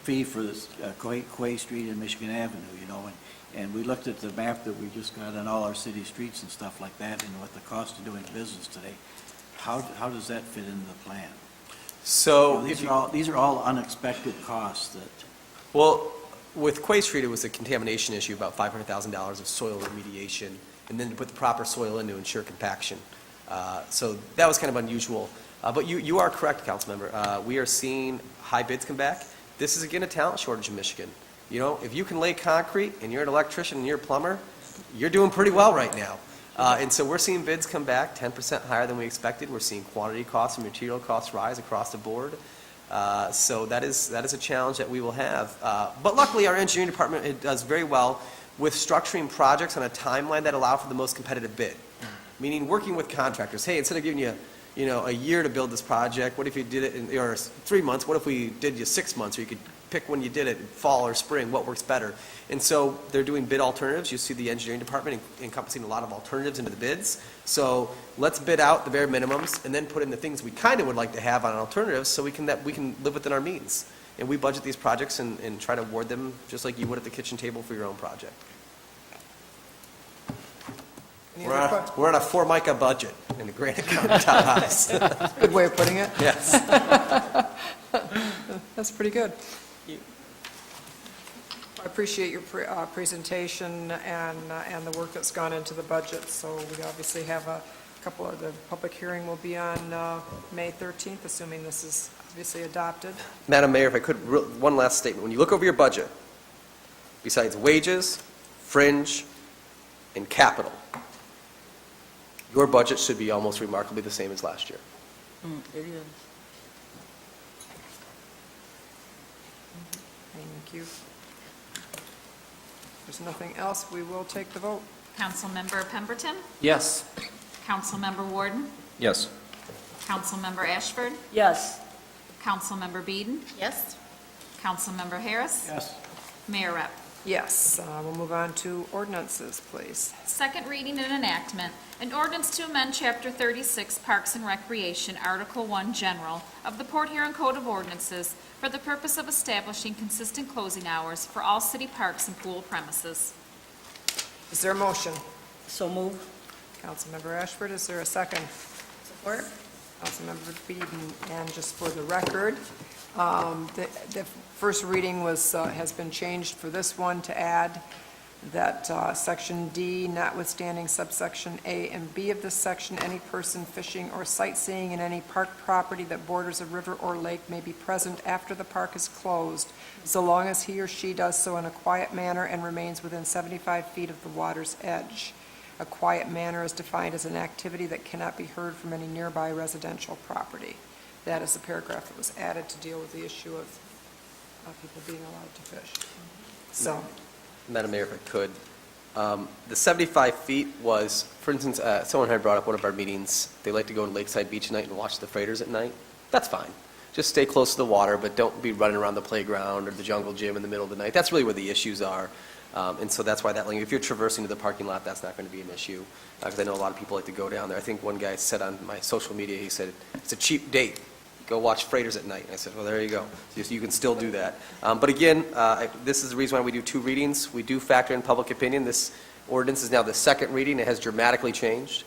fee for this Quay Street and Michigan Avenue, you know, and we looked at the map that we just got on all our city streets and stuff like that, and what the cost of doing business today. How does that fit into the plan? So You know, these are all unexpected costs that. Well, with Quay Street, it was a contamination issue, about $500,000 of soil remediation, and then to put the proper soil in to ensure compaction. So that was kind of unusual. But you are correct, Councilmember. We are seeing high bids come back. This is, again, a talent shortage in Michigan. You know, if you can lay concrete and you're an electrician and you're a plumber, you're doing pretty well right now. And so we're seeing bids come back 10% higher than we expected. We're seeing quantity costs and material costs rise across the board. So that is a challenge that we will have. But luckily, our engineering department it does very well with structuring projects on a timeline that allow for the most competitive bid. Meaning working with contractors. Hey, instead of giving you a year to build this project, what if you did it in or 3 months? What if we did you 6 months? Or you could pick when you did it, fall or spring. What works better? And so they're doing bid alternatives. You see the engineering department encompassing a lot of alternatives into the bids. So let's bid out the bare minimums and then put in the things we kind of would like to have on alternatives so we can live within our means. And we budget these projects and try to award them just like you would at the kitchen table for your own project. We're on a Formica budget in the Granite County House. Good way of putting it. Yes. That's pretty good. I appreciate your presentation and the work that's gone into the budget. So we obviously have a couple of, the public hearing will be on May 13th, assuming this is obviously adopted. Madam Mayor, if I could, one last statement. When you look over your budget, besides wages, fringe, and capital, your budget should be almost remarkably the same as last year. It is. Thank you. If there's nothing else, we will take the vote. Councilmember Pemberton? Yes. Councilmember Warden? Yes. Councilmember Ashford? Yes. Councilmember Beeden? Yes? Councilmember Harris? Yes. Mayor Rep. Yes, we'll move on to ordinances, please. Second reading and enactment, an ordinance to amend Chapter 36 Parks and Recreation, Article 1 General of the Port Huron Code of Ordinances for the purpose of establishing consistent closing hours for all city parks and pool premises. Is there a motion? So move. Councilmember Ashford, is there a second? Support? Councilmember Beeden, and just for the record, the first reading has been changed for this one to add that Section D, notwithstanding subsection A and B of this section, any person fishing or sightseeing in any park property that borders a river or lake may be present after the park is closed, so long as he or she does so in a quiet manner and remains within 75 feet of the water's edge. A quiet manner is defined as an activity that cannot be heard from any nearby residential property. That is the paragraph that was added to deal with the issue of people being allowed to fish. So, Madam Mayor, if I could, the 75 feet was, for instance, someone had brought up one of our meetings, they like to go to Lakeside Beach at night and watch the freighters at night. That's fine. Just stay close to the water, but don't be running around the playground or the jungle gym in the middle of the night. That's really where the issues are. And so that's why that lane, if you're traversing to the parking lot, that's not going to be an issue. Because I know a lot of people like to go down there. I think one guy said on my social media, he said, it's a cheap date. Go watch freighters at night. And I said, well, there you go. You can still do that. But again, this is the reason why we do 2 readings. We do factor in public opinion. This ordinance is now the 2nd reading. It has dramatically changed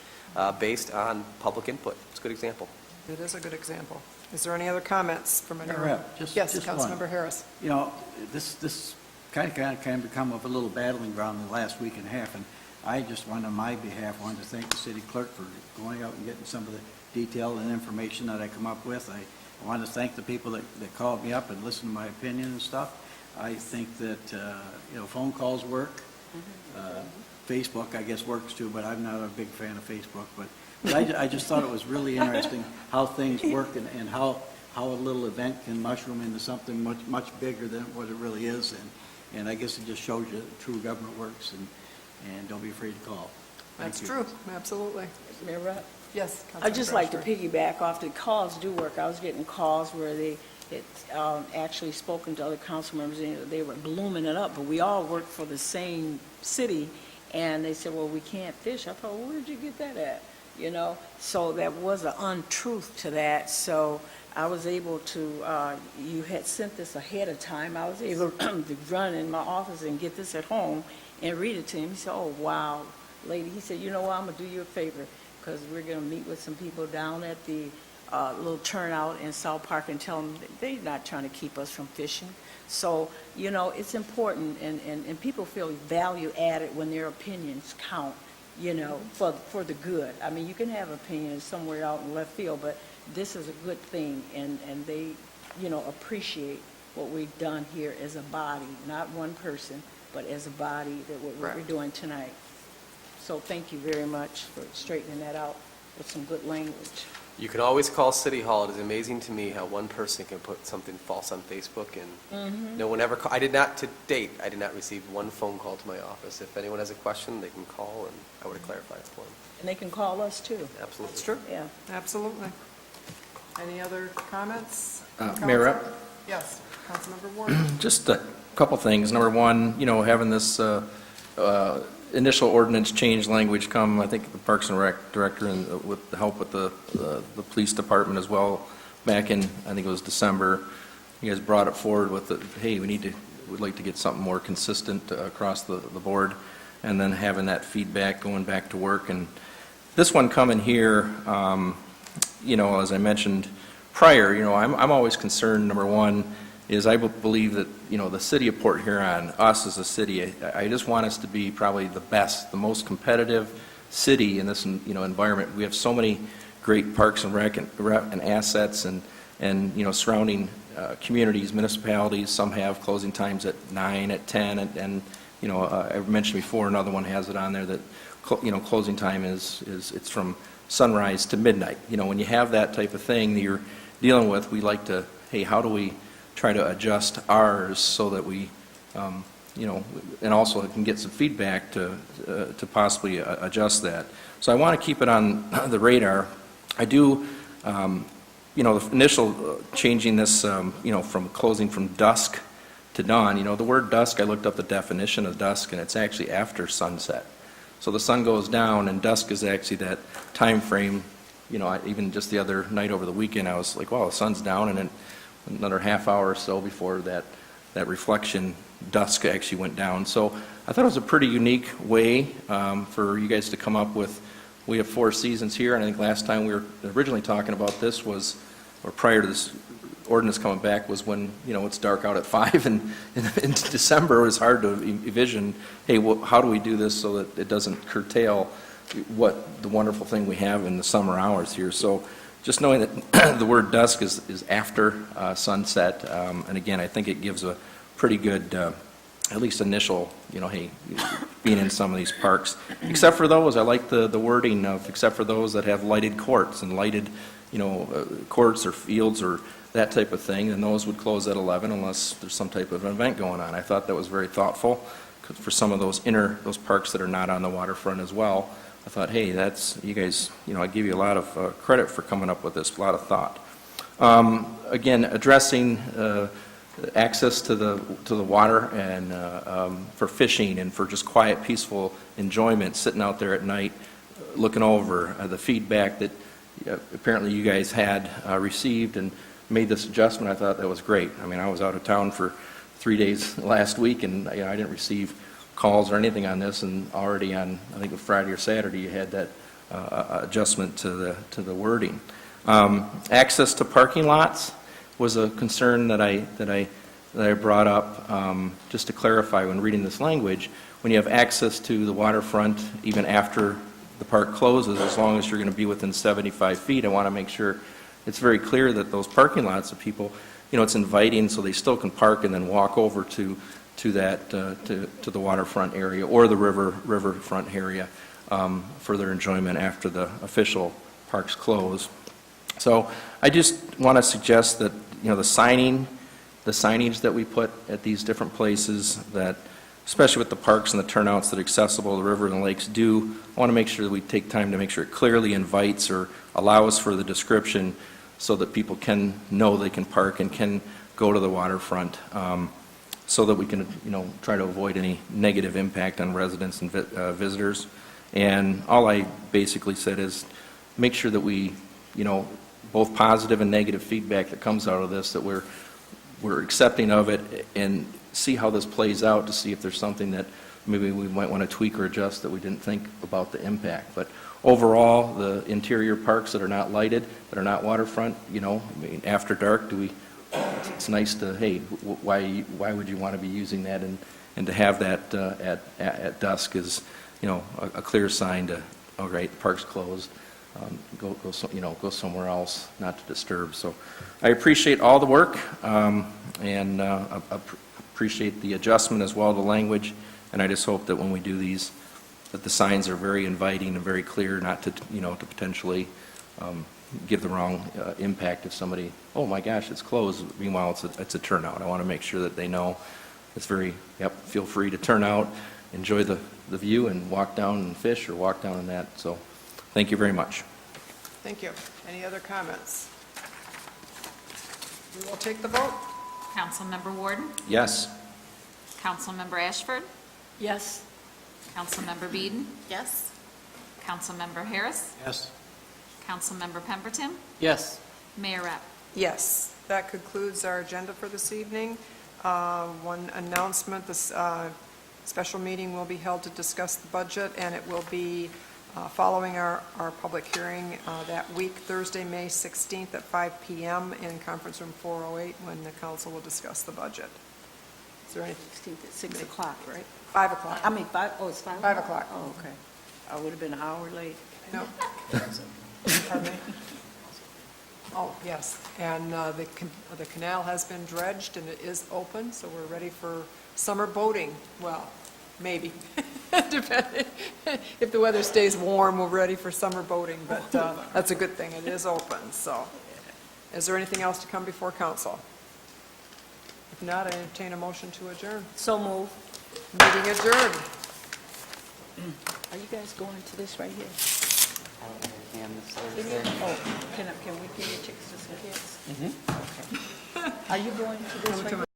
based on public input. It's a good example. it is a good example. Is there any other comments from anyone? Mayor Rep, just Yes, one. Councilmember Harris. You know, this kind of become of a little battling ground in the last week and a half, and I just want, on my behalf, wanted to thank the city clerk for going out and getting some of the detail and information that I come up with. I want to thank the people that called me up and listened to my opinion and stuff. I think that, phone calls work. Facebook, I guess, works too, but I'm not a big fan of Facebook. But I just thought it was really interesting how things work and how a little event can mushroom into something much bigger than what it really is. And I guess it just shows you that true government works, and don't be afraid to call. Thank That's you. true, absolutely. Mayor Rupp? Yes, I'd just like to Councilmember piggyback off, the calls do work. I was getting calls where they had actually spoken to other council members, and they were blooming it up, but we all work for the same city, and they said, well, we can't fish. I thought, well, where'd you get that at? You know, so there was an untruth to that, so I was able to, you had sent this ahead of time, I was able to run in my office and get this at home and read it to him. He said, oh, wow, lady, he said, you know what, I'm going to do you a favor, because we're going to meet with some people down at the little turnout in South Park and tell them they're not trying to keep us from fishing. So, you know, it's important, and people feel value added when their opinions count, you know, for the good. I mean, you can have opinions somewhere out in left field, but this is a good thing, and they, you know, appreciate what we've done here as a body, not one person, but as a body, that what we're doing tonight. So thank you very much for straightening that out with some good language. You can always call City Hall. It is amazing to me how one person can put something false on Facebook, and no one ever I did not, to date, I did not receive one phone call to my office. If anyone has a question, they can call, and I would have clarified it for them. And they can call us, too. Absolutely. That's true, Yeah. absolutely. Any other comments? Mayor Rupp? Council? Yes, Councilmember Warren. Just a couple things. Number one, you know, having this initial ordinance change language come, I think the Parks and Rec Director, and with the help with the police department as well, back in, I think it was December, you guys brought it forward with the, hey, we'd like to get something more consistent across the board, and then having that feedback going back to work. And this one coming here, you know, as I mentioned prior, you know, I'm always concerned, number one, is I believe that, you know, the city of Port Huron, us as a city, I just want us to be probably the best, the most competitive city in this, you know, environment. We have so many great parks and rec and assets and you know, surrounding communities, municipalities. Some have closing times at 9, at 10, and you know, I mentioned before, another one has it on there that, you know, closing time is it's from sunrise to midnight. You know, when you have that type of thing that you're dealing with, we like to, hey, how do we try to adjust ours so that we, you know, and also can get some feedback to possibly adjust that. So I want to keep it on the radar. I do, you know, the initial changing this, you know, from closing from dusk to dawn. You know, the word dusk, I looked up the definition of dusk, and it's actually after sunset. So the sun goes down, and dusk is actually that time frame. You know, even just the other night over the weekend, I was like, wow, the sun's down, and then another half hour or so before that reflection, dusk actually went down. So I thought it was a pretty unique way for you guys to come up with. We have 4 seasons here, and I think last time we were originally talking about this was, or prior to this ordinance coming back, was when, you know, it's dark out at 5, and in December it was hard to envision, hey, how do we do this so that it doesn't curtail what the wonderful thing we have in the summer hours here. So just knowing that the word dusk is after sunset, and again, I think it gives a pretty good, at least initial, you know, hey, being in some of these parks. Except for those, I like the wording of, except for those that have lighted courts and lighted, you know, courts or fields or that type of thing, and those would close at 11 unless there's some type of event going on. I thought that was very thoughtful for some of those parks that are not on the waterfront as well. I thought, hey, that's, you guys, you know, I give you a lot of credit for coming up with this, a lot of thought. Again, addressing access to the water and for fishing and for just quiet, peaceful enjoyment, sitting out there at night, looking over the feedback that apparently you guys had received and made this adjustment. I thought that was great. I mean, I was out of town for 3 days last week, and you know, I didn't receive calls or anything on this, and already on, I think, Friday or Saturday, you had that adjustment to the wording. Access to parking lots was a concern that I brought up. Just to clarify, when reading this language, when you have access to the waterfront, even after the park closes, as long as you're going to be within 75 feet, I want to make sure it's very clear that those parking lots of people, you know, it's inviting, so they still can park and then walk over to to that, to the waterfront area or the riverfront area for their enjoyment after the official parks close. So I just want to suggest that, the signage that we put at these different places, that especially with the parks and the turnouts that are accessible, the river and the lakes I want to make sure that we take time to make sure it clearly invites or allows for the description so that people can know they can park and can go to the waterfront, so that we can, try to avoid any negative impact on residents and visitors. And all I basically said is make sure that we, both positive and negative feedback that comes out of this, that we're accepting of it and see how this plays out to see if there's something that maybe we might want to tweak or adjust that we didn't think about the impact. But overall, the interior parks that are not lighted, that are not waterfront, after dark, it's nice to, hey, why would you want to be using that? And to have that at dusk is, a clear sign to, all right, the park's closed. Go somewhere else, not to disturb. So I appreciate all the work, and appreciate the adjustment as well, the language, and I just hope that when we do these, that the signs are very inviting and very clear, not to, to potentially give the wrong impact if somebody, oh my gosh, it's closed, meanwhile it's a turnout. I want to make sure that they know it's very, feel free to turn out, enjoy the view and walk down and fish or walk down in that. So thank you very much. Thank you. Any other comments? We will take the vote. Councilmember Warden, Yes. Councilmember Ashford, Yes. Councilmember Beeden. Yes. Councilmember Harris, Yes. Councilmember Pemberton, Yes. Mayor Rapp. Yes, that concludes our agenda for this evening. One announcement, this special meeting will be held to discuss the budget, and it will be following our public hearing that week, Thursday, May 16th at 5 p.m. in Conference Room 408, when the council will discuss the budget. Is there any? 16th at 6 o'clock, right? 5 o'clock. I mean, 5, oh, it's 5? 5 o'clock. Oh, okay. I would have been an hour late. No. Pardon me? Oh, yes, and the canal has been dredged and it is open, so we're ready for summer boating. Well, maybe, depending. If the weather stays warm, we're ready for summer boating, but that's a good thing, it is open, so. Is there anything else to come before council? If not, I entertain a motion to adjourn. So move. Meeting adjourned. Are you guys going to this right here? Oh, can we give you chicks to some kids? Okay. Are you going to this right here?